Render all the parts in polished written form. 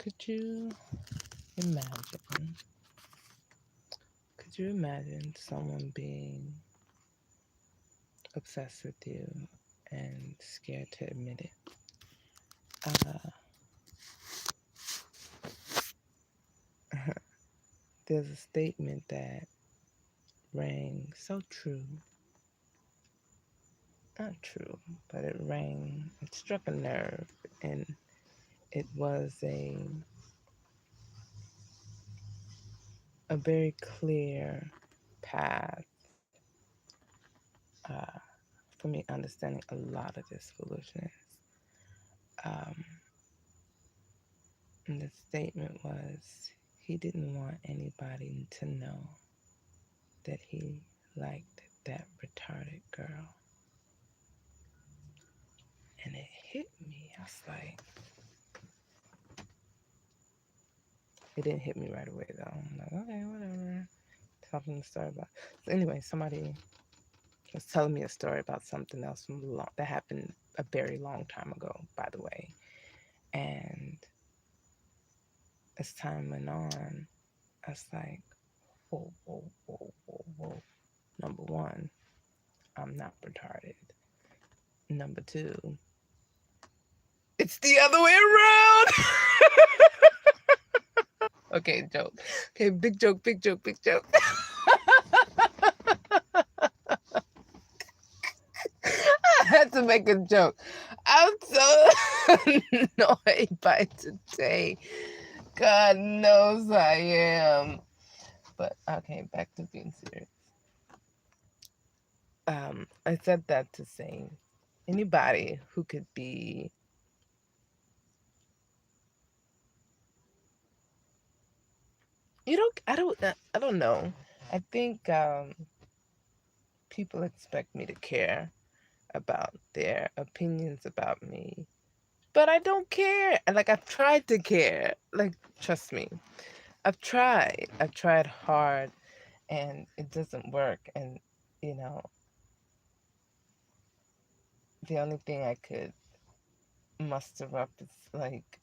Could you imagine? Could you imagine someone being obsessed with you and scared to admit it? Uh, there's a statement that rang so true. Not true, but it struck a nerve, and it was a very clear path uh, for me understanding a lot of this foolishness. Um, and the statement was he didn't want anybody to know that he liked that retarded girl. And it hit me. I was like, it didn't hit me right away though. I'm like, okay, whatever. Something to story about. So anyway, somebody was telling me a story about something else that happened a very long time ago, by the way. And as time went on, I was like, whoa, whoa, whoa, whoa, whoa. Number one, I'm not retarded. Number two, it's the other way around. Okay, joke. Okay, big joke, big joke, big joke. I had to make a joke. I'm so annoyed by today. God knows I am. But okay, back to being serious. I said that to say anybody who could be I don't know. I think people expect me to care about their opinions about me. But I don't care. Like I've tried to care. Like trust me. I've tried. I've tried hard and it doesn't work and you know, the only thing I could muster up is like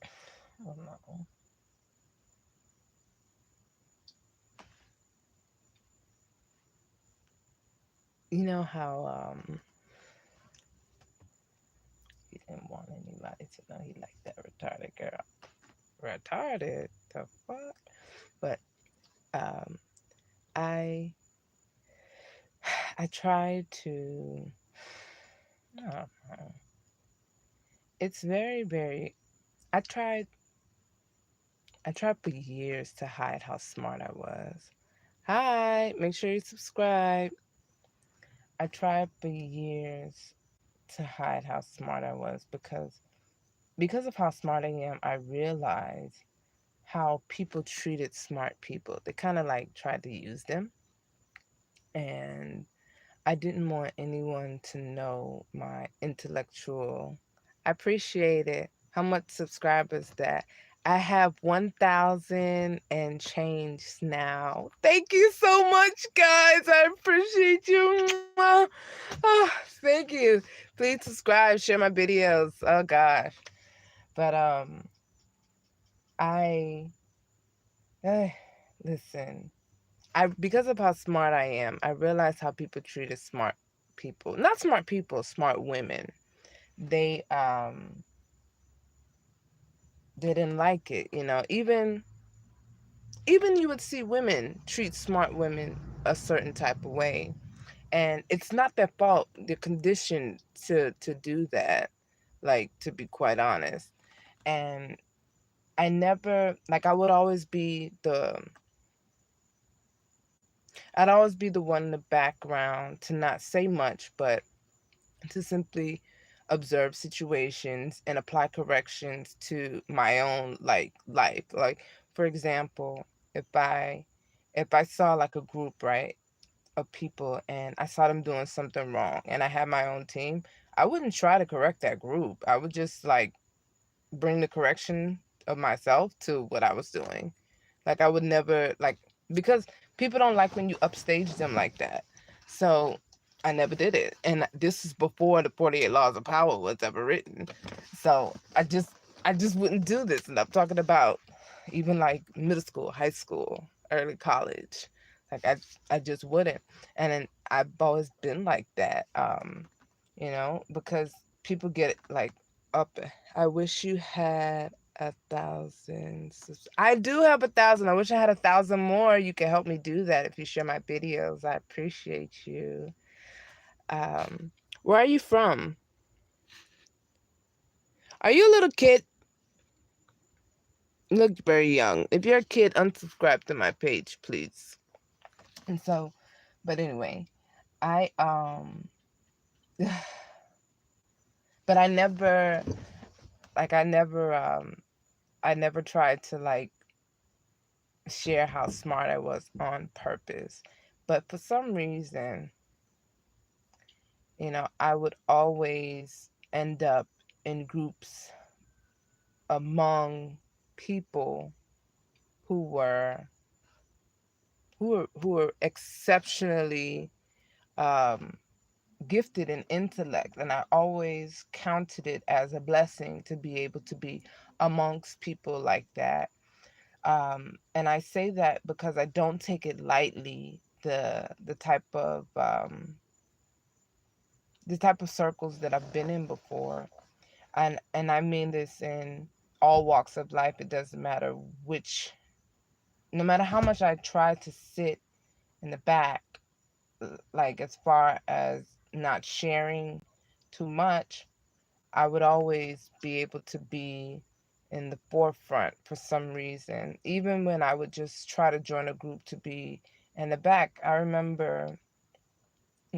I don't know. You know how he didn't want anybody to know he liked that retarded girl. Retarded? The fuck? But um I I tried to I don't know. It's very, very I tried for years to hide how smart I was. Hi, make sure you subscribe. I tried for years to hide how smart I was because of how smart I am, I realized how people treated smart people. They kind of like tried to use them. And I didn't want anyone to know my intellectual. I appreciate it. How much subscribers that I have 1,000 and change now. Thank you so much, guys. I appreciate you. Oh, thank you. Please subscribe, share my videos. Oh gosh. But I listen. I because of how smart I am, I realized how people treated smart people. Not smart people, smart women. They they didn't like it, you know. Even you would see women treat smart women a certain type of way. And it's not their fault. They're conditioned to do that, like to be quite honest. And I never like I would always be the I'd always be the one in the background to not say much, but to simply observe situations and apply corrections to my own like life. Like for example, if I saw like a group, right, of people and I saw them doing something wrong and I had my own team, I wouldn't try to correct that group. I would just like bring the correction of myself to what I was doing. Like I would never like because people don't like when you upstage them like that. So I never did it. And this is before the 48 Laws of Power was ever written. So I just I just wouldn't do this. And I'm talking about even like middle school, high school, early college. Like I just wouldn't. And then I've always been like that. Because people get like up. I wish you had 1,000. I do have 1,000. I wish I had 1,000 more. You can help me do that if you share my videos. I appreciate you. Um, where are you from? Are you a little kid? You look very young. If you're a kid, unsubscribe to my page, please. And so, but anyway, I but I never like I never tried to like share how smart I was on purpose. But for some reason, I would always end up in groups among people who were who were exceptionally um gifted in intellect, and I always counted it as a blessing to be able to be amongst people like that. And I say that because I don't take it lightly, the type of circles that I've been in before. And I mean this in all walks of life. It doesn't matter which, no matter how much I try to sit in the back, like as far as not sharing too much, I would always be able to be in the forefront for some reason. Even when I would just try to join a group to be in the back. I remember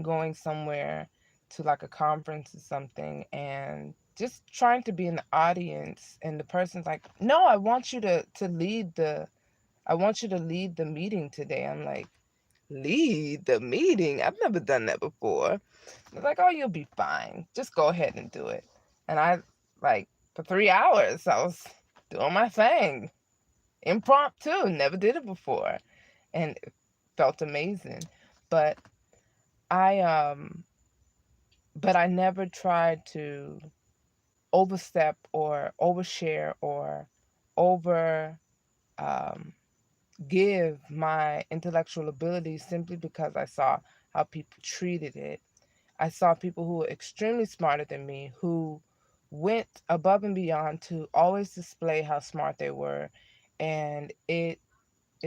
going somewhere to like a conference or something and just trying to be in the audience, and the person's like, "No, I want you to lead the meeting today." I'm like, "Lead the meeting? I've never done that before." They're like, "Oh, you'll be fine. Just go ahead and do it." And I, like, for 3 hours, I was doing my thing. Impromptu, never did it before. And it felt amazing. But I, I never tried to overstep or overshare or over, um, give my intellectual abilities simply because I saw how people treated it. I saw people who were extremely smarter than me who went above and beyond to always display how smart they were, and it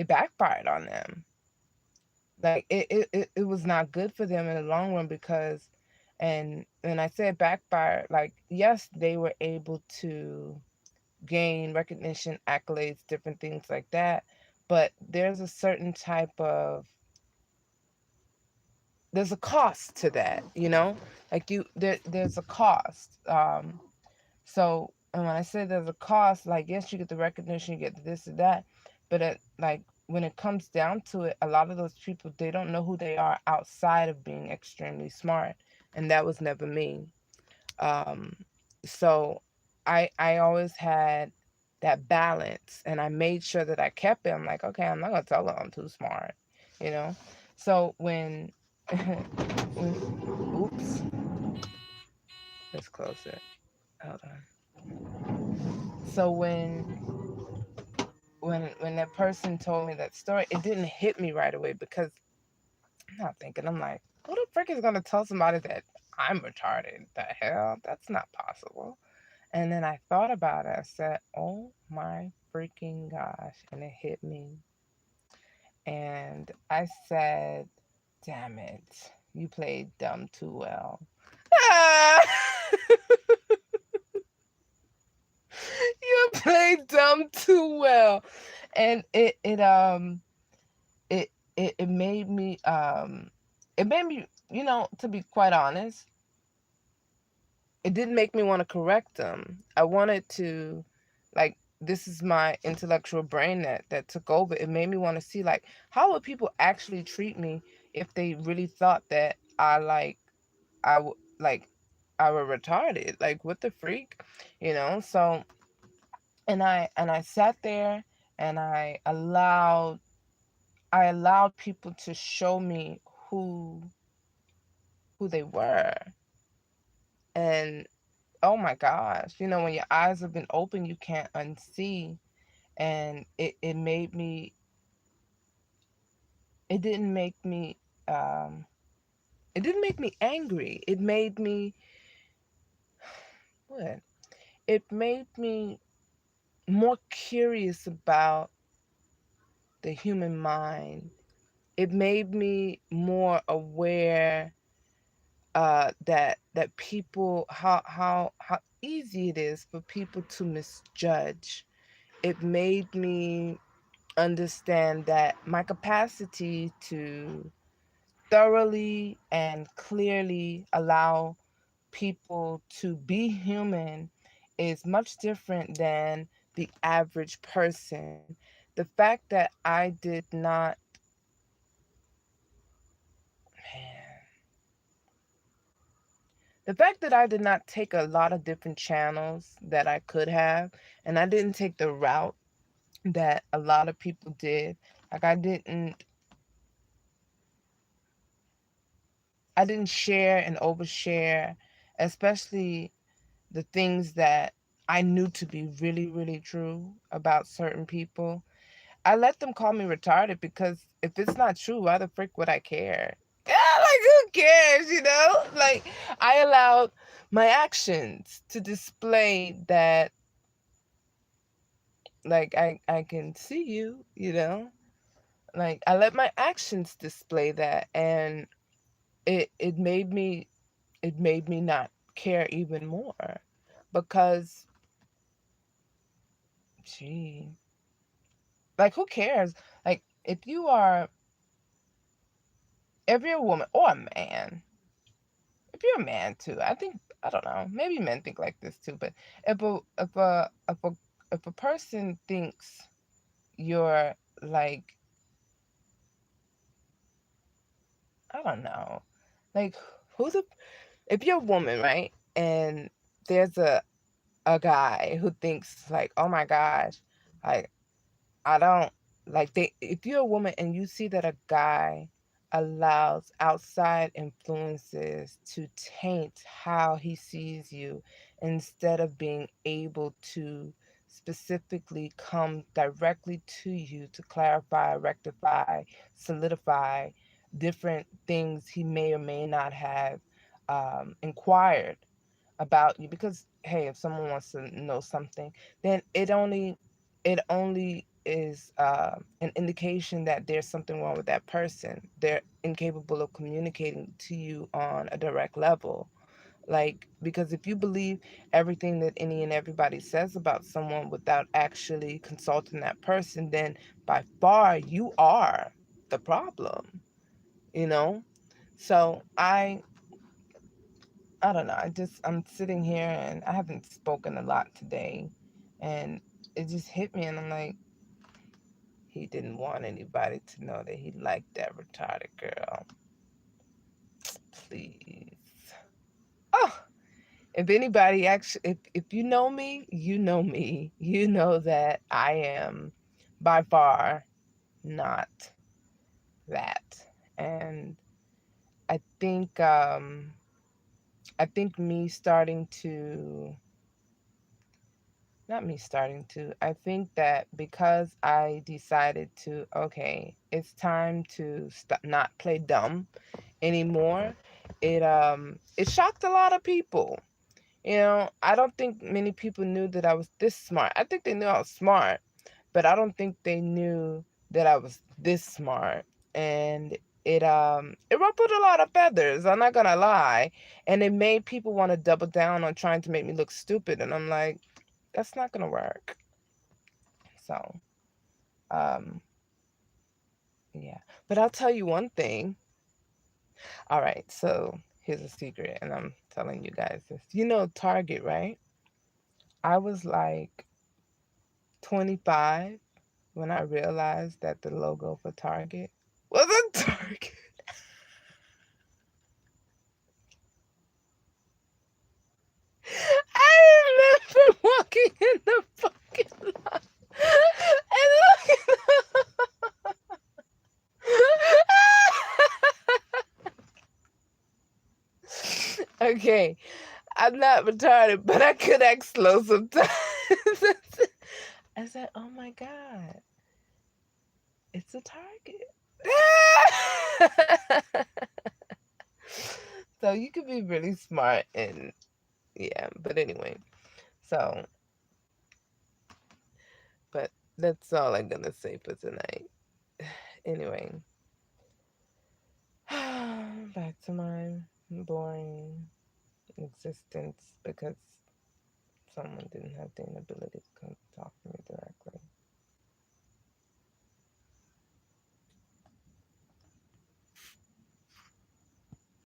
backfired on them. Like it was not good for them in the long run, because and when I said backfire, like, yes, they were able to gain recognition, accolades, different things like that, but there's a certain type of there's a cost to that, like there's a cost. So, and when I say there's a cost, like, yes, you get the recognition, you get this and that, but like when it comes down to it, a lot of those people, they don't know who they are outside of being extremely smart, and that was never me. um so I always had that balance, and I made sure that I kept it. I'm like, okay, I'm not gonna tell her I'm too smart, you know. So when, oops, let's close it. Hold on. So when that person told me that story, it didn't hit me right away, because I'm not thinking. I'm like, who the frick is gonna tell somebody that I'm retarded? The hell, that's not possible. And then I thought about it. I said, oh my freaking gosh. And it hit me. And I said, damn it. You played dumb too well. You played dumb too well. And it made me to be quite honest, it didn't make me want to correct them. I wanted to, like, this is my intellectual brain that took over. It made me want to see, like, how would people actually treat me if they really thought that like I were retarded. Like, what the freak, So, and I sat there, and I allowed people to show me who they were. And oh my gosh, when your eyes have been open, you can't unsee. And it made me, it didn't make me, um, it didn't make me angry. It made me, what? It made me more curious about the human mind. It made me more aware that people, how easy it is for people to misjudge. It made me understand that my capacity to thoroughly and clearly allow people to be human is much different than the average person. The fact that I did not, man, the fact that I did not take a lot of different channels that I could have, and I didn't take the route that a lot of people did. Like I didn't share and overshare, especially the things that I knew to be really, really true about certain people. I let them call me retarded because if it's not true, why the frick would I care? Yeah, like who cares, Like I allowed my actions to display that, like I can see you. Like I let my actions display that, and it made me not care even more because, gee, like who cares? Like if you're a woman or a man, if you're a man too, I don't know, maybe men think like this too, but if a person thinks you're like, I don't know, like who's a if you're a woman, right? And there's a guy who thinks like, oh my gosh, like I don't like they if you're a woman and you see that a guy allows outside influences to taint how he sees you instead of being able to specifically come directly to you to clarify, rectify, solidify different things he may or may not have inquired about you, because hey, if someone wants to know something, then it only is an indication that there's something wrong with that person. They're incapable of communicating to you on a direct level. Like, because if you believe everything that any and everybody says about someone without actually consulting that person, then by far you are the problem, you know? So I don't know. I'm sitting here and I haven't spoken a lot today, and it just hit me, and I'm like, he didn't want anybody to know that he liked that retarded girl. Please. Oh, if anybody actually, if you know me, you know me. You know that I am by far not that. And I think, I think me starting to not me starting to. I think that because I decided to, okay, it's time to not play dumb anymore. It shocked a lot of people. I don't think many people knew that I was this smart. I think they knew I was smart, but I don't think they knew that I was this smart. And it ruffled a lot of feathers, I'm not gonna lie. And it made people want to double down on trying to make me look stupid. And I'm like, that's not gonna work. So, um, yeah. But I'll tell you one thing. All right, so here's a secret, and I'm telling you guys this. Target, right? I was like 25 when I realized that the logo for Target was a Target. I remember walking in the fucking lot and looking. Okay, I'm not retarded, but I could act slow sometimes. I said, oh my God, it's a target. So you could be really smart and yeah, but anyway, so, but that's all I'm gonna say for tonight. Anyway, back to my boring existence because someone didn't have the ability to come talk to me directly.